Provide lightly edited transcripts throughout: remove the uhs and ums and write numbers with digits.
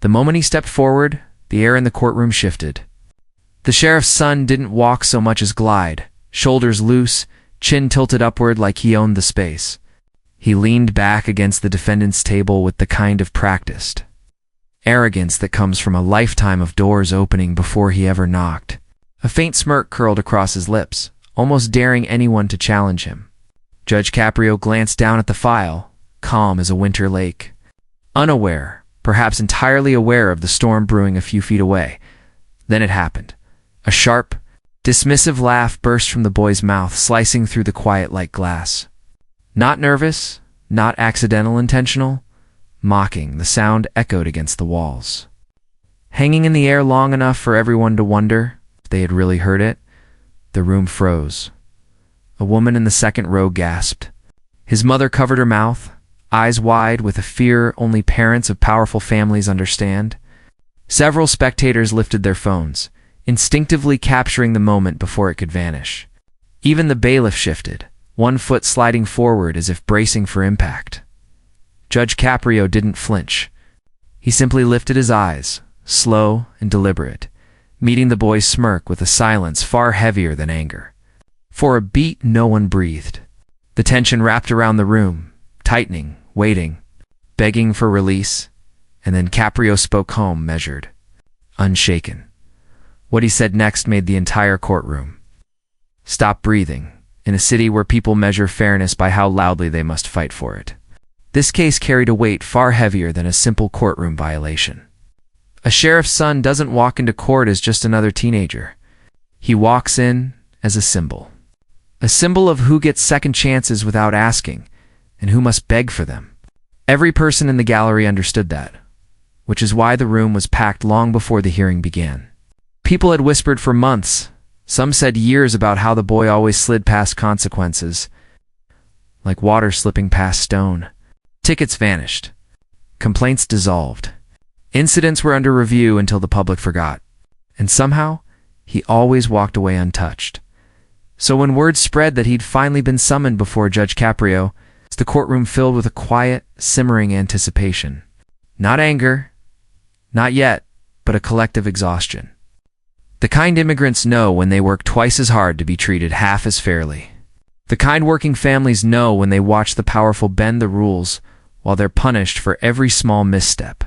The moment he stepped forward, the air in the courtroom shifted. The sheriff's son didn't walk so much as glide, shoulders loose, chin tilted upward like he owned the space. He leaned back against the defendant's table with the kind of practiced arrogance that comes from a lifetime of doors opening before he ever knocked. A faint smirk curled across his lips, almost daring anyone to challenge him. Judge Caprio glanced down at the file, calm as a winter lake. Unaware, perhaps entirely aware of the storm brewing a few feet away. Then it happened. A sharp, dismissive laugh burst from the boy's mouth, slicing through the quiet like glass. Not nervous, not accidental intentional, mocking, the sound echoed against the walls. Hanging in the air long enough for everyone to wonder if they had really heard it, the room froze. A woman in the second row gasped. His mother covered her mouth, eyes wide with a fear only parents of powerful families understand. Several spectators lifted their phones, instinctively capturing the moment before it could vanish. Even the bailiff shifted, one foot sliding forward as if bracing for impact. Judge Caprio didn't flinch. He simply lifted his eyes, slow and deliberate, meeting the boy's smirk with a silence far heavier than anger. For a beat, no one breathed. The tension wrapped around the room, tightening, waiting, begging for release, and then Caprio spoke home, measured, unshaken. What he said next made the entire courtroom stop breathing, in a city where people measure fairness by how loudly they must fight for it. This case carried a weight far heavier than a simple courtroom violation. A sheriff's son doesn't walk into court as just another teenager. He walks in as a symbol. A symbol of who gets second chances without asking, and who must beg for them. Every person in the gallery understood that, which is why the room was packed long before the hearing began. People had whispered for months, some said years, about how the boy always slid past consequences, like water slipping past stone. Tickets vanished. Complaints dissolved. Incidents were under review until the public forgot. And somehow, he always walked away untouched. So when word spread that he'd finally been summoned before Judge Caprio, the courtroom filled with a quiet, simmering anticipation. Not anger, not yet, but a collective exhaustion. The kind immigrants know when they work twice as hard to be treated half as fairly. The kind working families know when they watch the powerful bend the rules while they're punished for every small misstep.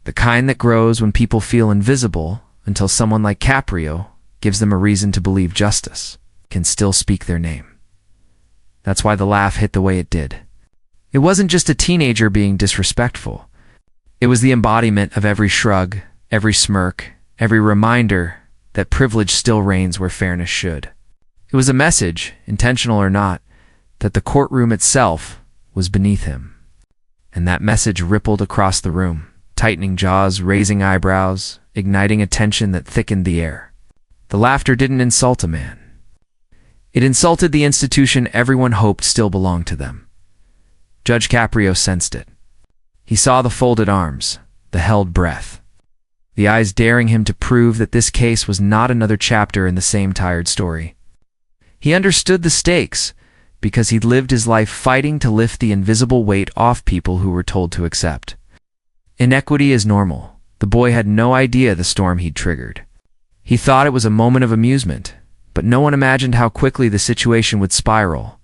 The kind that grows when people feel invisible until someone like Caprio gives them a reason to believe justice can still speak their name. That's why the laugh hit the way it did. It wasn't just a teenager being disrespectful. It was the embodiment of every shrug, every smirk, every reminder that privilege still reigns where fairness should. It was a message, intentional or not, that the courtroom itself was beneath him. And that message rippled across the room, tightening jaws, raising eyebrows, igniting a tension that thickened the air. The laughter didn't insult a man. It insulted the institution everyone hoped still belonged to them. Judge Caprio sensed it. He saw the folded arms, the held breath, the eyes daring him to prove that this case was not another chapter in the same tired story. He understood the stakes, because he'd lived his life fighting to lift the invisible weight off people who were told to accept. Inequity is normal. The boy had no idea the storm he'd triggered. He thought it was a moment of amusement, but no one imagined how quickly the situation would spiral,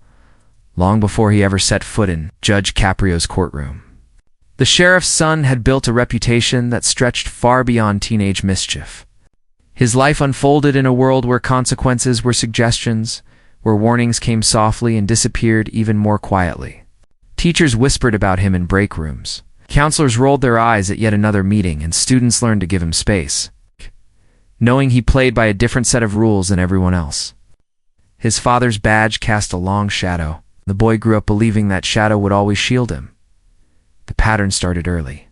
long before he ever set foot in Judge Caprio's courtroom. The sheriff's son had built a reputation that stretched far beyond teenage mischief. His life unfolded in a world where consequences were suggestions, where warnings came softly and disappeared even more quietly. Teachers whispered about him in break rooms. Counselors rolled their eyes at yet another meeting, and students learned to give him space, knowing he played by a different set of rules than everyone else. His father's badge cast a long shadow. The boy grew up believing that shadow would always shield him. The pattern started early.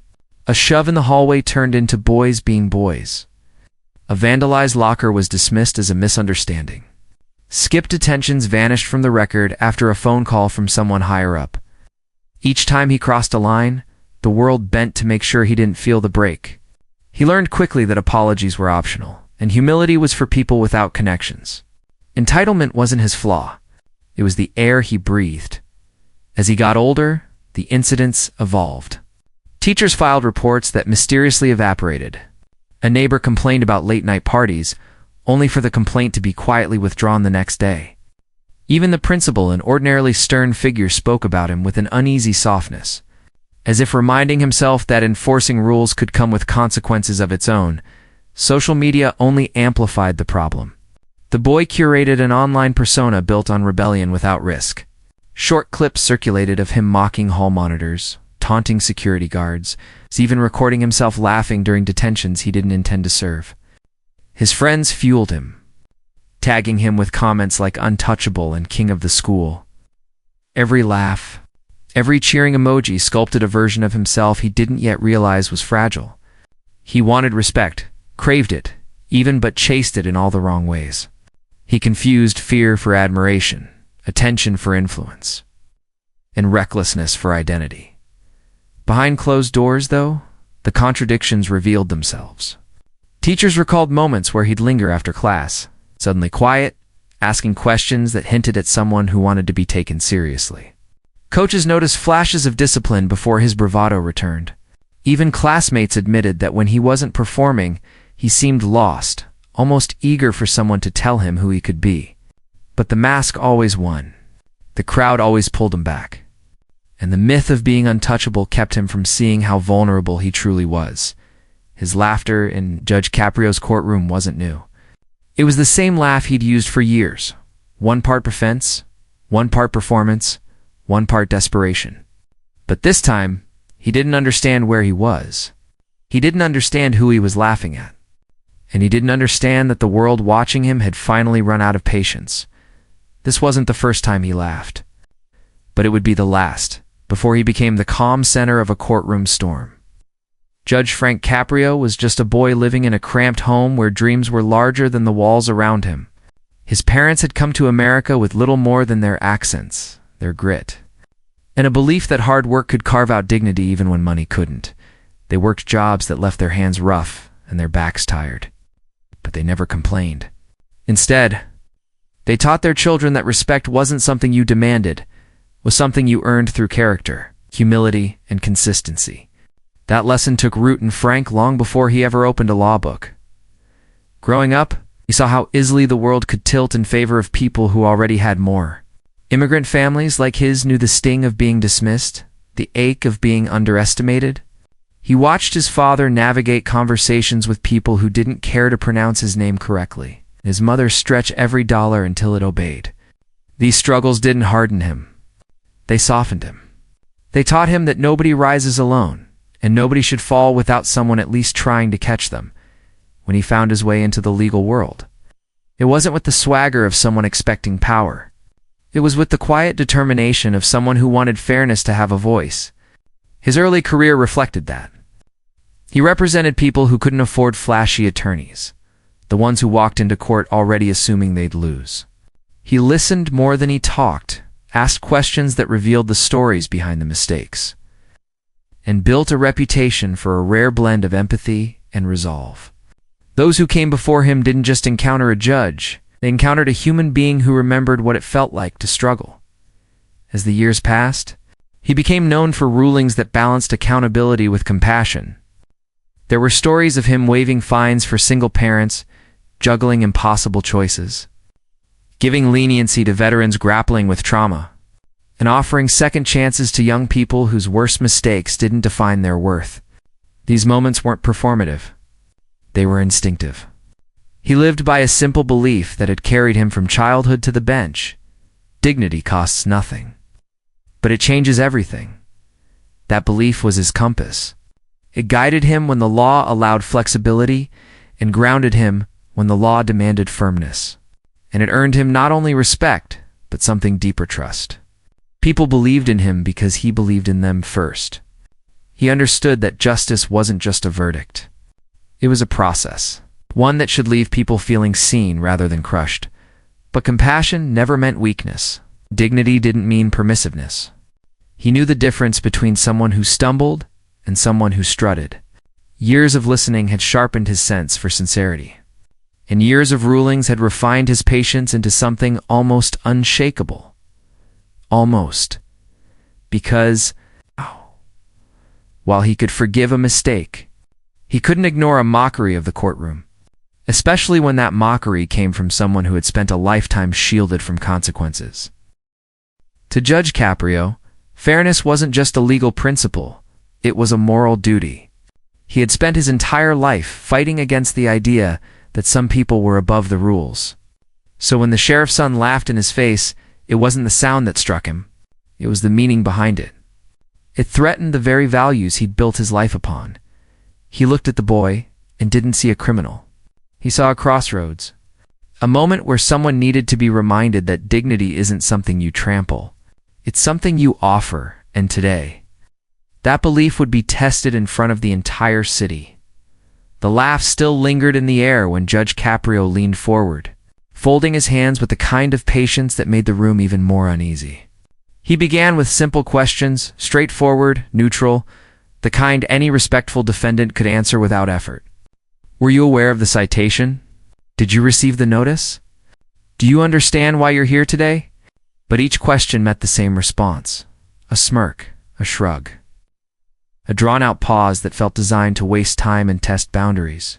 A shove in the hallway turned into boys being boys. A vandalized locker was dismissed as a misunderstanding. Skipped detentions vanished from the record after a phone call from someone higher up. Each time he crossed a line, the world bent to make sure he didn't feel the break. He learned quickly that apologies were optional, and humility was for people without connections. Entitlement wasn't his flaw. It was the air he breathed. As he got older, the incidents evolved. Teachers filed reports that mysteriously evaporated. A neighbor complained about late-night parties, only for the complaint to be quietly withdrawn the next day. Even the principal, an ordinarily stern figure, spoke about him with an uneasy softness, as if reminding himself that enforcing rules could come with consequences of its own. Social media only amplified the problem. The boy curated an online persona built on rebellion without risk. Short clips circulated of him mocking hall monitors, taunting security guards, even recording himself laughing during detentions he didn't intend to serve. His friends fueled him, tagging him with comments like untouchable and king of the school. Every laugh, every cheering emoji sculpted a version of himself he didn't yet realize was fragile. He wanted respect, craved it, even, but chased it in all the wrong ways. He confused fear for admiration, attention for influence, and recklessness for identity. Behind closed doors, though, the contradictions revealed themselves. Teachers recalled moments where he'd linger after class, suddenly quiet, asking questions that hinted at someone who wanted to be taken seriously. Coaches noticed flashes of discipline before his bravado returned. Even classmates admitted that when he wasn't performing, he seemed lost, almost eager for someone to tell him who he could be. But the mask always won. The crowd always pulled him back. And the myth of being untouchable kept him from seeing how vulnerable he truly was. His laughter in Judge Caprio's courtroom wasn't new. It was the same laugh he'd used for years. One part defense, one part performance, one part desperation. But this time, he didn't understand where he was. He didn't understand who he was laughing at. And he didn't understand that the world watching him had finally run out of patience. This wasn't the first time he laughed. But it would be the last, before he became the calm center of a courtroom storm. Judge Frank Caprio was just a boy living in a cramped home where dreams were larger than the walls around him. His parents had come to America with little more than their accents, their grit, and a belief that hard work could carve out dignity even when money couldn't. They worked jobs that left their hands rough and their backs tired. But they never complained. Instead, they taught their children that respect wasn't something you demanded, was something you earned through character, humility, and consistency. That lesson took root in Frank long before he ever opened a law book. Growing up, he saw how easily the world could tilt in favor of people who already had more. Immigrant families like his knew the sting of being dismissed, the ache of being underestimated. He watched his father navigate conversations with people who didn't care to pronounce his name correctly, and his mother stretch every dollar until it obeyed. These struggles didn't harden him. They softened him. They taught him that nobody rises alone, and nobody should fall without someone at least trying to catch them. When he found his way into the legal world, it wasn't with the swagger of someone expecting power. It was with the quiet determination of someone who wanted fairness to have a voice. His early career reflected that. He represented people who couldn't afford flashy attorneys, the ones who walked into court already assuming they'd lose. He listened more than he talked, asked questions that revealed the stories behind the mistakes, and built a reputation for a rare blend of empathy and resolve. Those who came before him didn't just encounter a judge, they encountered a human being who remembered what it felt like to struggle. As the years passed, he became known for rulings that balanced accountability with compassion. There were stories of him waiving fines for single parents, juggling impossible choices, giving leniency to veterans grappling with trauma, and offering second chances to young people whose worst mistakes didn't define their worth. These moments weren't performative. They were instinctive. He lived by a simple belief that had carried him from childhood to the bench. Dignity costs nothing, but it changes everything. That belief was his compass. It guided him when the law allowed flexibility and grounded him when the law demanded firmness. And it earned him not only respect, but something deeper: trust. People believed in him because he believed in them first. He understood that justice wasn't just a verdict. It was a process, one that should leave people feeling seen rather than crushed. But compassion never meant weakness. Dignity didn't mean permissiveness. He knew the difference between someone who stumbled and someone who strutted. Years of listening had sharpened his sense for sincerity, and years of rulings had refined his patience into something almost unshakable. Almost. Because while he could forgive a mistake, he couldn't ignore a mockery of the courtroom, especially when that mockery came from someone who had spent a lifetime shielded from consequences. To Judge Caprio, fairness wasn't just a legal principle, it was a moral duty. He had spent his entire life fighting against the idea that some people were above the rules. So when the sheriff's son laughed in his face, it wasn't the sound that struck him, it was the meaning behind it. It threatened the very values he'd built his life upon. He looked at the boy and didn't see a criminal. He saw a crossroads, a moment where someone needed to be reminded that dignity isn't something you trample. It's something you offer, and today, that belief would be tested in front of the entire city. The laugh still lingered in the air when Judge Caprio leaned forward, folding his hands with the kind of patience that made the room even more uneasy. He began with simple questions, straightforward, neutral, the kind any respectful defendant could answer without effort. Were you aware of the citation? Did you receive the notice? Do you understand why you're here today? But each question met the same response. A smirk, a shrug. A drawn-out pause that felt designed to waste time and test boundaries.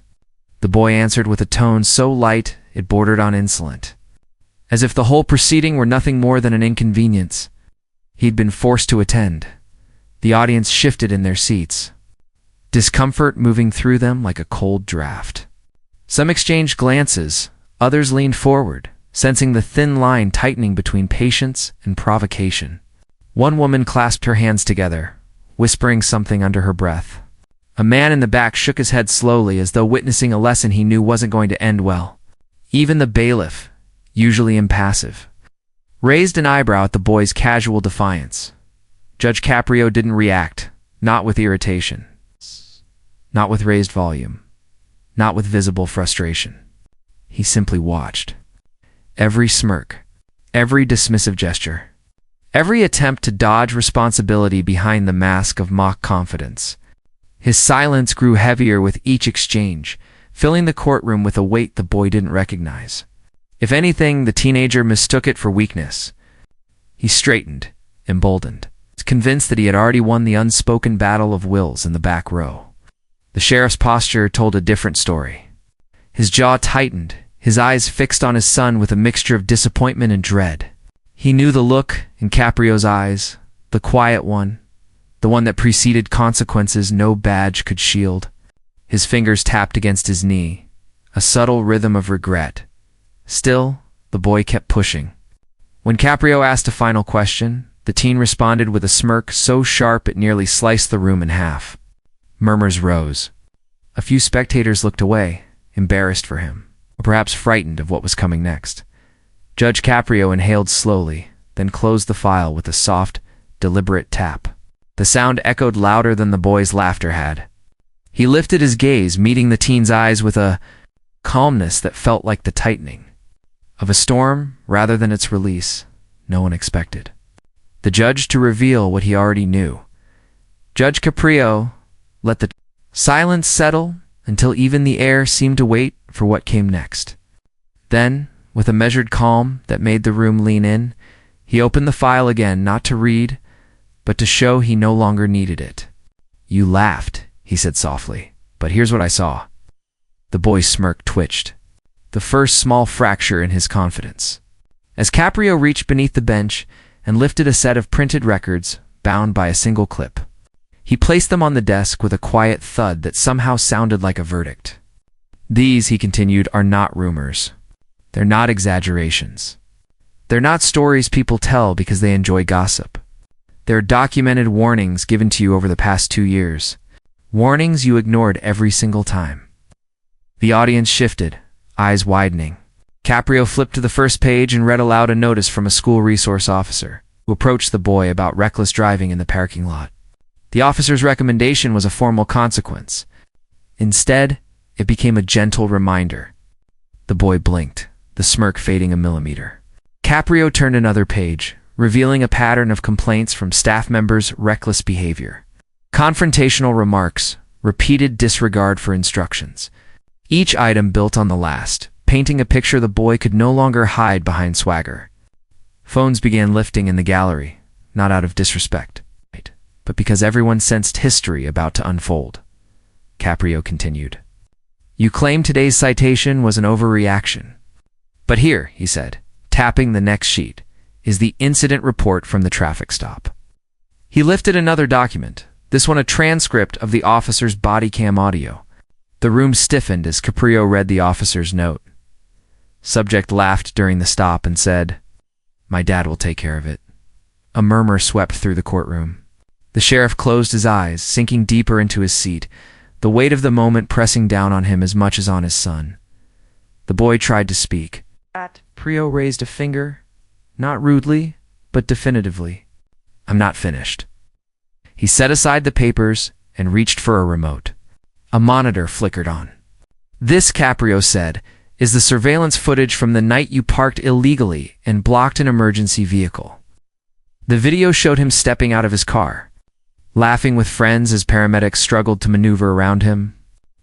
The boy answered with a tone so light it bordered on insolent, as if the whole proceeding were nothing more than an inconvenience he'd been forced to attend. The audience shifted in their seats, discomfort moving through them like a cold draft. Some exchanged glances, others leaned forward, sensing the thin line tightening between patience and provocation. One woman clasped her hands together, whispering something under her breath. A man in the back shook his head slowly as though witnessing a lesson he knew wasn't going to end well. Even the bailiff, usually impassive, raised an eyebrow at the boy's casual defiance. Judge Caprio didn't react, not with irritation, not with raised volume, not with visible frustration. He simply watched. Every smirk, every dismissive gesture, every attempt to dodge responsibility behind the mask of mock confidence. His silence grew heavier with each exchange, filling the courtroom with a weight the boy didn't recognize. If anything, the teenager mistook it for weakness. He straightened, emboldened, convinced that he had already won the unspoken battle of wills in the back row. The sheriff's posture told a different story. His jaw tightened, his eyes fixed on his son with a mixture of disappointment and dread. He knew the look in Caprio's eyes, the quiet one, the one that preceded consequences no badge could shield. His fingers tapped against his knee, a subtle rhythm of regret. Still, the boy kept pushing. When Caprio asked a final question, the teen responded with a smirk so sharp it nearly sliced the room in half. Murmurs rose. A few spectators looked away, embarrassed for him, or perhaps frightened of what was coming next. Judge Caprio inhaled slowly, then closed the file with a soft, deliberate tap. The sound echoed louder than the boy's laughter had. He lifted his gaze, meeting the teen's eyes with a calmness that felt like the tightening of a storm rather than its release no one expected. The judge to reveal what he already knew. Judge Caprio let the silence settle until even the air seemed to wait for what came next. Then, with a measured calm that made the room lean in, he opened the file again, not to read, but to show he no longer needed it. "You laughed," he said softly, "but here's what I saw." The boy's smirk twitched, the first small fracture in his confidence. As Caprio reached beneath the bench and lifted a set of printed records bound by a single clip, he placed them on the desk with a quiet thud that somehow sounded like a verdict. "These," he continued, "are not rumors. They're not exaggerations. They're not stories people tell because they enjoy gossip. They're documented warnings given to you over the past 2 years. Warnings you ignored every single time." The audience shifted, eyes widening. Caprio flipped to the first page and read aloud a notice from a school resource officer who approached the boy about reckless driving in the parking lot. The officer's recommendation was a formal consequence. Instead, it became a gentle reminder. The boy blinked, the smirk fading a millimeter. Caprio turned another page, revealing a pattern of complaints from staff members' reckless behavior. Confrontational remarks, repeated disregard for instructions. Each item built on the last, painting a picture the boy could no longer hide behind swagger. Phones began lifting in the gallery, not out of disrespect, but but because everyone sensed history about to unfold. Caprio continued. You claim today's citation was an overreaction. But here, he said, tapping the next sheet, is the incident report from the traffic stop. He lifted another document, this one a transcript of the officer's body cam audio. The room stiffened as Caprio read the officer's note. Subject laughed during the stop and said, My dad will take care of it. A murmur swept through the courtroom. The sheriff closed his eyes, sinking deeper into his seat, the weight of the moment pressing down on him as much as on his son. The boy tried to speak. Caprio raised a finger, not rudely, but definitively. I'm not finished. He set aside the papers and reached for a remote. A monitor flickered on. This, Caprio said, is the surveillance footage from the night you parked illegally and blocked an emergency vehicle. The video showed him stepping out of his car, laughing with friends as paramedics struggled to maneuver around him.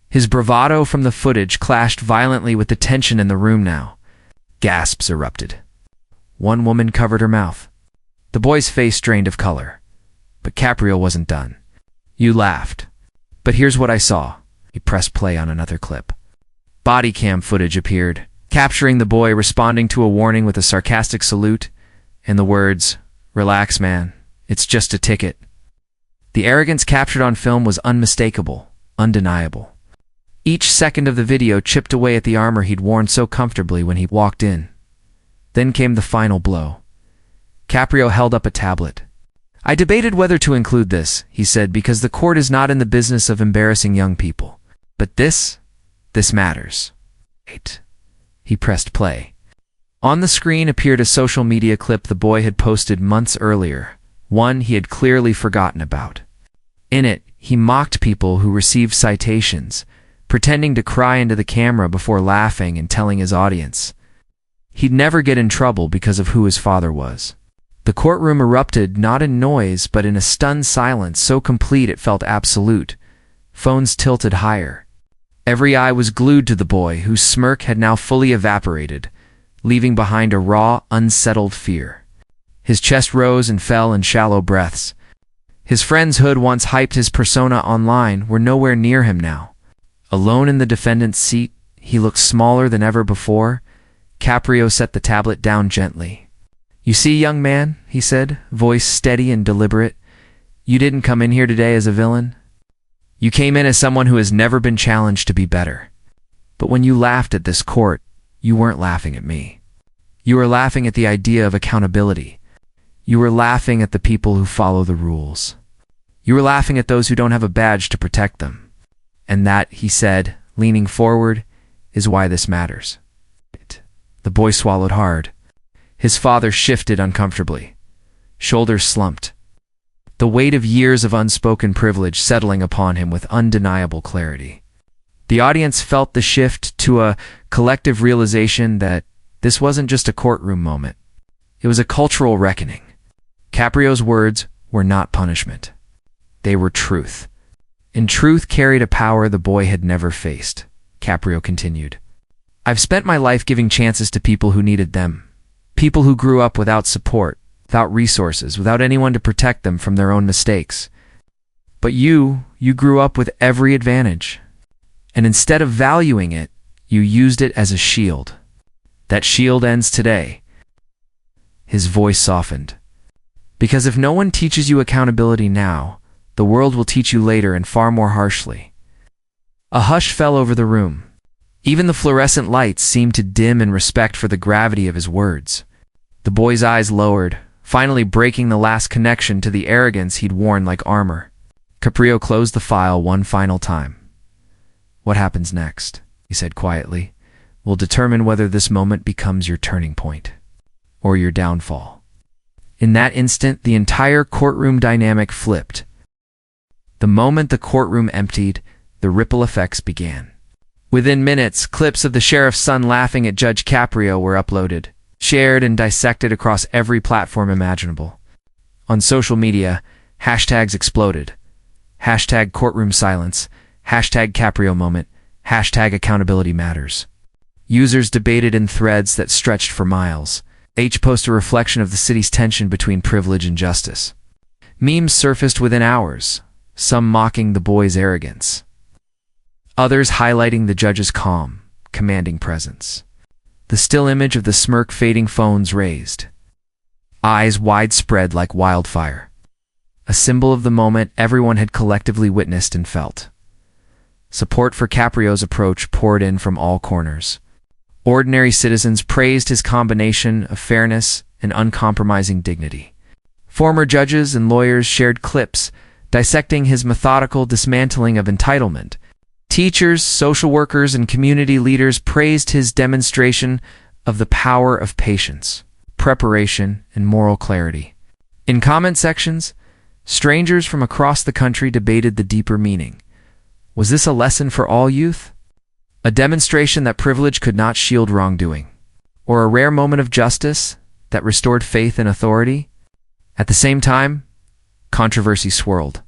His bravado from the footage clashed violently with the tension in the room now. Gasps erupted. One woman covered her mouth. The boy's face drained of color. But Caprio wasn't done. You laughed. But here's what I saw. He pressed play on another clip. Body cam footage appeared, capturing the boy responding to a warning with a sarcastic salute and the words, Relax, man. It's just a ticket. The arrogance captured on film was unmistakable, undeniable. Each second of the video chipped away at the armor he'd worn so comfortably when he walked in. Then came the final blow. Caprio held up a tablet. I debated whether to include this, he said, because the court is not in the business of embarrassing young people. But this matters. Wait. He pressed play. On the screen appeared a social media clip the boy had posted months earlier, one he had clearly forgotten about. In it, he mocked people who received citations, pretending to cry into the camera before laughing and telling his audience he'd never get in trouble because of who his father was. The courtroom erupted not in noise but in a stunned silence so complete it felt absolute. Phones tilted higher. Every eye was glued to the boy, whose smirk had now fully evaporated, leaving behind a raw, unsettled fear. His chest rose and fell in shallow breaths. His friends who'd once hyped his persona online were nowhere near him now. Alone in the defendant's seat, he looked smaller than ever before. Caprio set the tablet down gently. You see, young man, he said, voice steady and deliberate, you didn't come in here today as a villain. You came in as someone who has never been challenged to be better. But when you laughed at this court, you weren't laughing at me. You were laughing at the idea of accountability. You were laughing at the people who follow the rules. You were laughing at those who don't have a badge to protect them. And that, he said, leaning forward, is why this matters. The boy swallowed hard. His father shifted uncomfortably. Shoulders slumped. The weight of years of unspoken privilege settling upon him with undeniable clarity. The audience felt the shift to a collective realization that this wasn't just a courtroom moment. It was a cultural reckoning. Caprio's words were not punishment. They were truth. And truth carried a power the boy had never faced. Caprio continued. I've spent my life giving chances to people who needed them. People who grew up without support, without resources, without anyone to protect them from their own mistakes. But you grew up with every advantage. And instead of valuing it, you used it as a shield. That shield ends today. His voice softened. Because if no one teaches you accountability now, the world will teach you later and far more harshly. A hush fell over the room. Even the fluorescent lights seemed to dim in respect for the gravity of his words. The boy's eyes lowered, finally breaking the last connection to the arrogance he'd worn like armor. Caprio closed the file one final time. What happens next, he said quietly, will determine whether this moment becomes your turning point or your downfall. In that instant, the entire courtroom dynamic flipped. The moment the courtroom emptied, the ripple effects began. Within minutes, clips of the sheriff's son laughing at Judge Caprio were uploaded, shared and dissected across every platform imaginable. On social media, hashtags exploded. Hashtag courtroom silence, hashtag Caprio moment, hashtag accountability matters. Users debated in threads that stretched for miles. Each posted a reflection of the city's tension between privilege and justice. Memes surfaced within hours, some mocking the boy's arrogance, others highlighting the judge's calm, commanding presence. The still image of the smirk fading phones raised, eyes widespread like wildfire, a symbol of the moment everyone had collectively witnessed and felt. Support for Caprio's approach poured in from all corners. Ordinary citizens praised his combination of fairness and uncompromising dignity. Former judges and lawyers shared clips dissecting his methodical dismantling of entitlement. Teachers, social workers, and community leaders praised his demonstration of the power of patience, preparation, and moral clarity. In comment sections, strangers from across the country debated the deeper meaning. Was this a lesson for all youth? A demonstration that privilege could not shield wrongdoing? Or a rare moment of justice that restored faith in authority? At the same time, controversy swirled.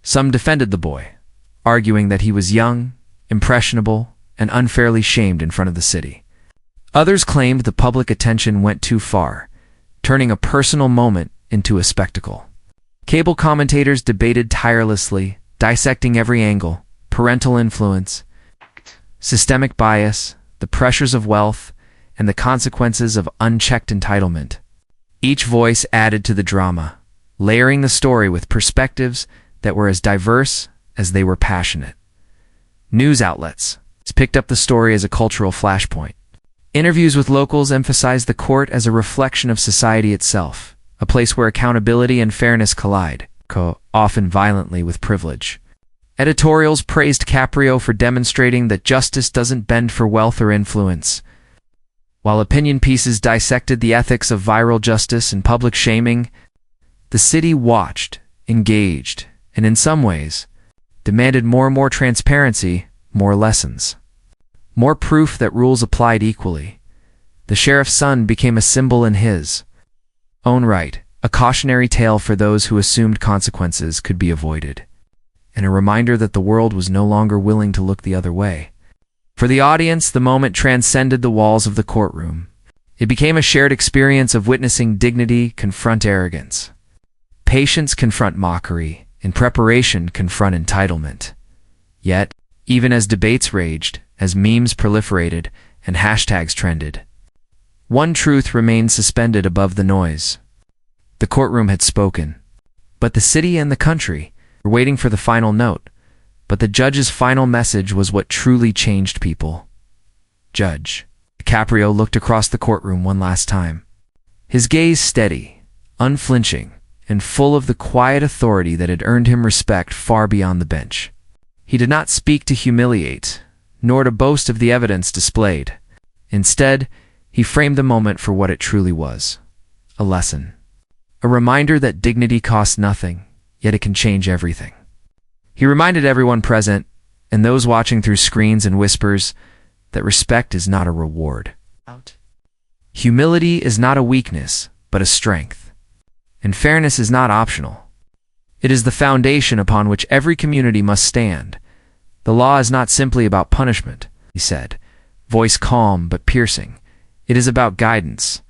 Some defended the boy, arguing that he was young, impressionable, and unfairly shamed in front of the city. Others claimed the public attention went too far, turning a personal moment into a spectacle. Cable commentators debated tirelessly, dissecting every angle: parental influence, systemic bias, the pressures of wealth, and the consequences of unchecked entitlement. Each voice added to the drama, layering the story with perspectives that were as diverse as they were passionate. News outlets picked up the story as a cultural flashpoint. Interviews with locals emphasized the court as a reflection of society itself, a place where accountability and fairness collide, often violently with privilege. Editorials praised Caprio for demonstrating that justice doesn't bend for wealth or influence, while opinion pieces dissected the ethics of viral justice and public shaming. The city watched, engaged, and in some ways, demanded more and more transparency, more lessons, more proof that rules applied equally. The sheriff's son became a symbol in his own right, a cautionary tale for those who assumed consequences could be avoided, and a reminder that the world was no longer willing to look the other way. For the audience, the moment transcended the walls of the courtroom. It became a shared experience of witnessing dignity confront arrogance, patience confront mockery, and preparation confront entitlement. Yet, even as debates raged, as memes proliferated, and hashtags trended, one truth remained suspended above the noise. The courtroom had spoken, but the city and the country were waiting for the final note. But the judge's final message was what truly changed people. Judge Caprio looked across the courtroom one last time, his gaze steady, unflinching, and full of the quiet authority that had earned him respect far beyond the bench. He did not speak to humiliate, nor to boast of the evidence displayed. Instead, he framed the moment for what it truly was: a lesson, a reminder that dignity costs nothing, yet it can change everything. He reminded everyone present, and those watching through screens and whispers, that respect is not a reward. Humility is not a weakness, but a strength. And fairness is not optional. It is the foundation upon which every community must stand. The law is not simply about punishment, he said, voice calm but piercing. It is about guidance.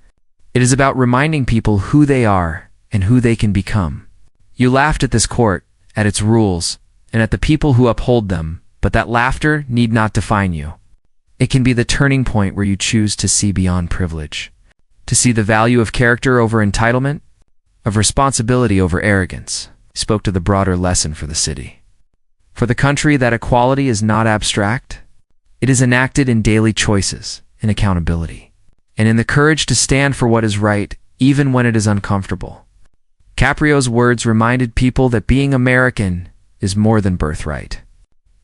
It is about reminding people who they are and who they can become. You laughed at this court, at its rules, and at the people who uphold them, but that laughter need not define you. It can be the turning point where you choose to see beyond privilege, to see the value of character over entitlement, of responsibility over arrogance. He spoke to the broader lesson for the city. For the country, that equality is not abstract. It is enacted in daily choices, in accountability, and in the courage to stand for what is right, even when it is uncomfortable. Caprio's words reminded people that being American is more than birthright.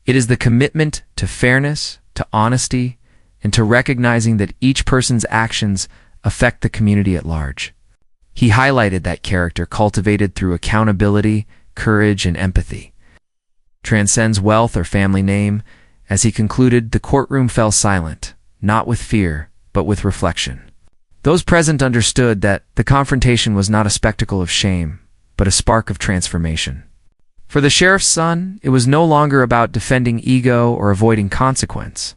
It is the commitment to fairness, to honesty, and to recognizing that each person's actions affect the community at large. He highlighted that character cultivated through accountability, courage, and empathy transcends wealth or family name. As he concluded, the courtroom fell silent, not with fear, but with reflection. Those present understood that the confrontation was not a spectacle of shame, but a spark of transformation. For the sheriff's son, it was no longer about defending ego or avoiding consequence.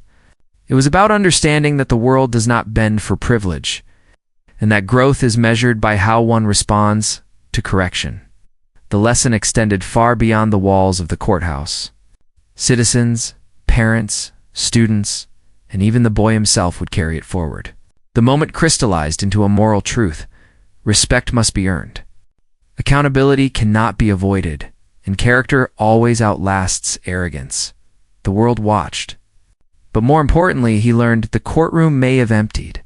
It was about understanding that the world does not bend for privilege, and that growth is measured by how one responds to correction. The lesson extended far beyond the walls of the courthouse. Citizens, parents, students, and even the boy himself would carry it forward. The moment crystallized into a moral truth: respect must be earned. Accountability cannot be avoided, and character always outlasts arrogance. The world watched. But more importantly, he learned the courtroom may have emptied,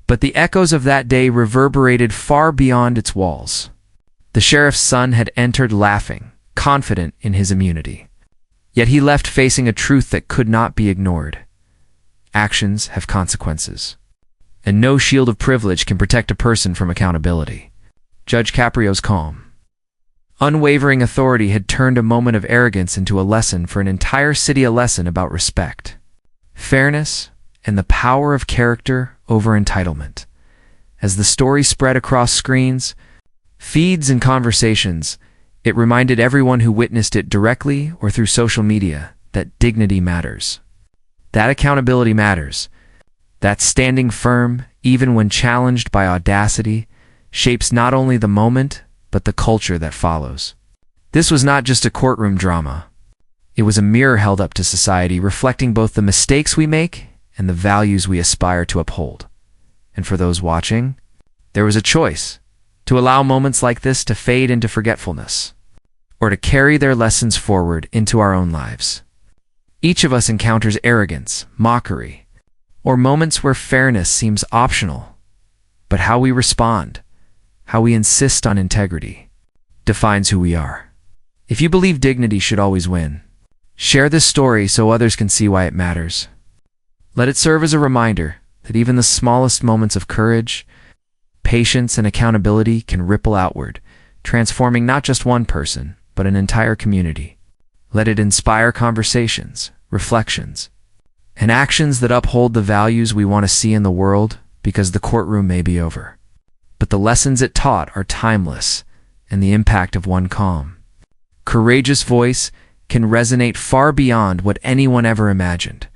but the echoes of that day reverberated far beyond its walls. The sheriff's son had entered laughing, confident in his immunity. Yet he left facing a truth that could not be ignored. Actions have consequences, and no shield of privilege can protect a person from accountability. Judge Caprio's calm, unwavering authority had turned a moment of arrogance into a lesson for an entire city, a lesson about respect, fairness, and the power of character over entitlement. As the story spread across screens, feeds, and conversations, it reminded everyone who witnessed it directly or through social media that dignity matters, that accountability matters, that standing firm, even when challenged by audacity, shapes not only the moment, but the culture that follows. This was not just a courtroom drama. It was a mirror held up to society, reflecting both the mistakes we make and the values we aspire to uphold. And for those watching, there was a choice: to allow moments like this to fade into forgetfulness, or to carry their lessons forward into our own lives. Each of us encounters arrogance, mockery, or moments where fairness seems optional. But how we respond, how we insist on integrity, defines who we are. If you believe dignity should always win, share this story so others can see why it matters. Let it serve as a reminder that even the smallest moments of courage, patience, and accountability can ripple outward, transforming not just one person, but an entire community. Let it inspire conversations, reflections, and actions that uphold the values we want to see in the world, because the courtroom may be over, but the lessons it taught are timeless, and the impact of one calm, courageous voice can resonate far beyond what anyone ever imagined.